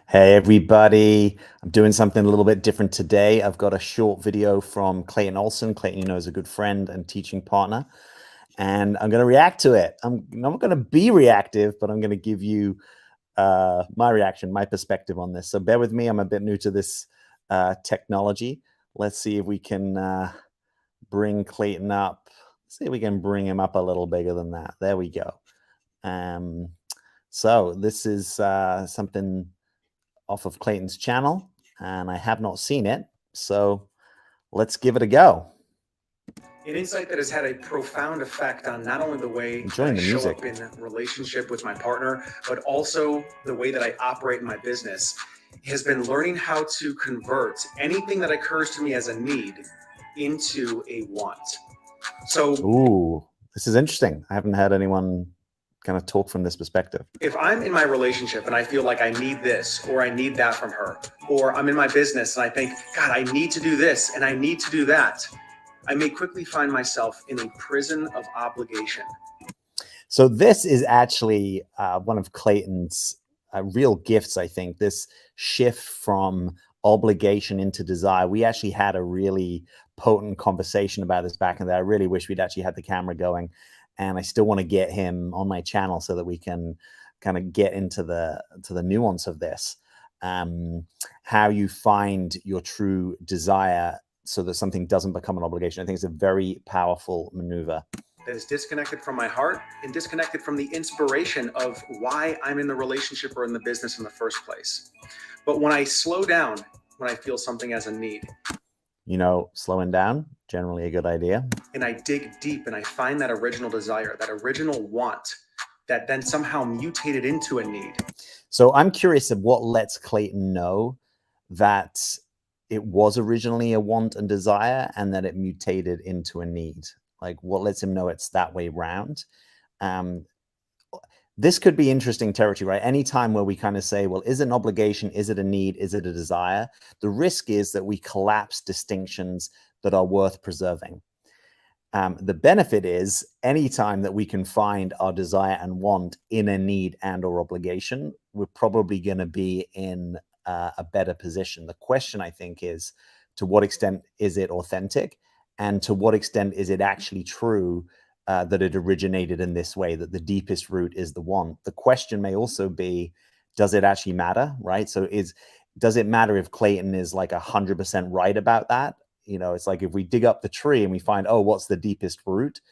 Hey everybody, I'm doing something a little bit different today. I've got a short video from Clayton Olson. Clayton, is a good friend and teaching partner, and I'm going to react to it. I'm not going to be reactive, but I'm going to give you my reaction, my perspective on this. So bear with me. I'm a bit new to this technology. Let's see if we can bring Clayton up. Let's see if we can bring him up a little bigger than that. There we go. Um, so this is something off of Clayton's channel, and I have not seen it. So let's give it a go. An insight that has had a profound effect on not only the way that I show up in relationship with my partner, but also the way that I operate in my business has been learning how to convert anything that occurs to me as a need into a want. So, ooh, this is interesting. I haven't had anyone kind of talk from this perspective. If I'm in my relationship and I feel like I need this or I need that from her, or I'm in my business and I think, God, I need to do this and I need to do that, I may quickly find myself in a prison of obligation. So this is actually one of Clayton's real gifts, I think, this shift from obligation into desire. We actually had a really potent conversation about this back in the day. I really wish we'd actually had the camera going, and I still want to get him on my channel so that we can kind of get into the nuance of this, how you find your true desire so that something doesn't become an obligation. I think it's a very powerful maneuver that is disconnected from my heart and disconnected from the inspiration of why I'm in the relationship or in the business in the first place. But when I slow down, when I feel something as a need, slowing down, generally a good idea. And I dig deep and I find that original desire, that original want, that then somehow mutated into a need. So I'm curious of what lets Clayton know that it was originally a want and desire and that it mutated into a need. Like, what lets him know it's that way round? This could be interesting territory, right? Anytime where we kind of say, well, is it an obligation? Is it a need? Is it a desire? The risk is that we collapse distinctions that are worth preserving. The benefit is anytime that we can find our desire and want in a need and or obligation, we're probably going to be in a better position. The question, I think, is to what extent is it authentic, and to what extent is it actually true that it originated in this way, that the deepest root is the want. The question may also be, does it actually matter, right? So does it matter if Clayton is like 100% right about that? It's like if we dig up the tree and we find, oh, what's the deepest root?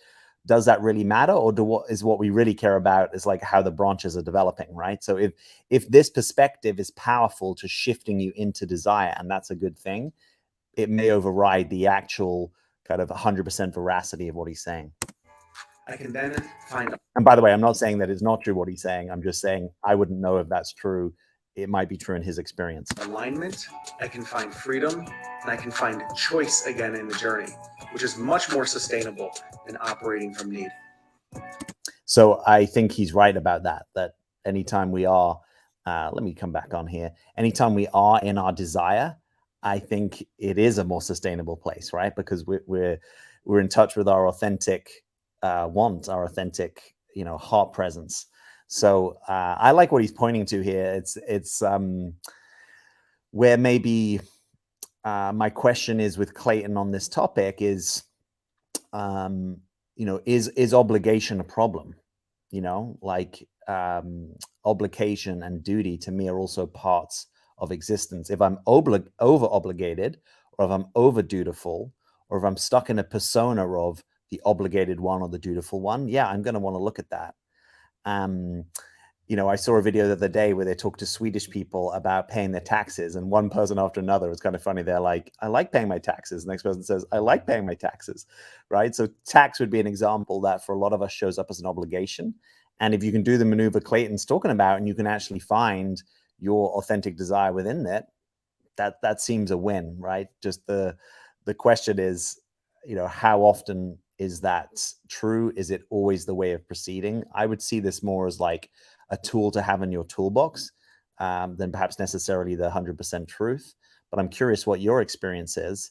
Does that really matter? Or what we really care about is like how the branches are developing, right? So if this perspective is powerful to shifting you into desire, and that's a good thing, it may override the actual kind of 100% veracity of what he's saying. I can then find. And by the way, I'm not saying that it's not true what he's saying. I'm just saying I wouldn't know if that's true. It might be true in his experience. Alignment, I can find freedom, and I can find choice again in the journey, which is much more sustainable than operating from need. So I think he's right about that anytime we are, let me come back on here. Anytime we are in our desire, I think it is a more sustainable place, right? Because we're in touch with our authentic want, our authentic, heart presence. So I like what he's pointing to here. It's where maybe my question is with Clayton on this topic is, is obligation a problem? Like obligation and duty to me are also parts of existence. If I'm over obligated, or if I'm over dutiful, or if I'm stuck in a persona of the obligated one or the dutiful one, yeah, I'm going to want to look at that. I saw a video the other day where they talked to Swedish people about paying their taxes, and one person after another, it was kind of funny. They're like, I like paying my taxes. The next person says, I like paying my taxes, right? So tax would be an example that for a lot of us shows up as an obligation. And if you can do the maneuver Clayton's talking about, and you can actually find your authentic desire within it, that seems a win, right? Just the question is, how often is that true? Is it always the way of proceeding? I would see this more as like a tool to have in your toolbox than perhaps necessarily the 100% truth. But I'm curious what your experience is.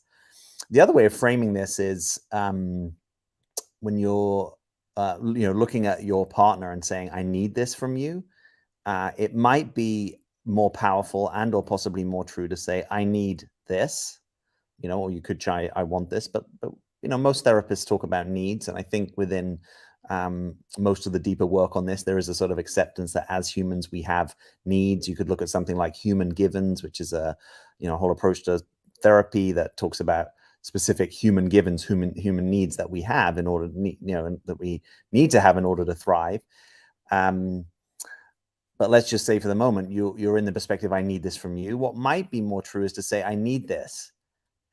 The other way of framing this is when you're looking at your partner and saying, I need this from you. It might be more powerful and or possibly more true to say, I need this, or you could try, I want this, but most therapists talk about needs. And I think within most of the deeper work on this, there is a sort of acceptance that as humans, we have needs. You could look at something like human givens, which is a, whole approach to therapy that talks about specific human givens, human needs that we have in order to, and that we need to have in order to thrive. But let's just say for the moment, you're in the perspective, I need this from you. What might be more true is to say, I need this.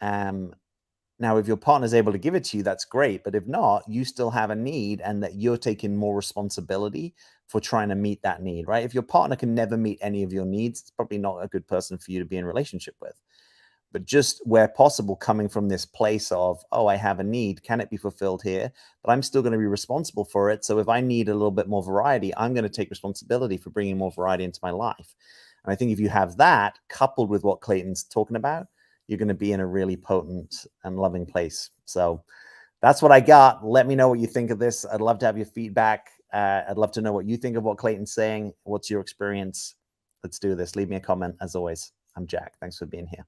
Now, if your partner is able to give it to you, that's great. But if not, you still have a need, and that you're taking more responsibility for trying to meet that need, right? If your partner can never meet any of your needs, it's probably not a good person for you to be in a relationship with. But just where possible, coming from this place of, oh, I have a need, can it be fulfilled here? But I'm still going to be responsible for it. So if I need a little bit more variety, I'm going to take responsibility for bringing more variety into my life. And I think if you have that coupled with what Clayton's talking about, you're going to be in a really potent and loving place. So that's what I got. Let me know what you think of this. I'd love to have your feedback. I'd love to know what you think of what Clayton's saying. What's your experience? Let's do this. Leave me a comment. As always, I'm Jack. Thanks for being here.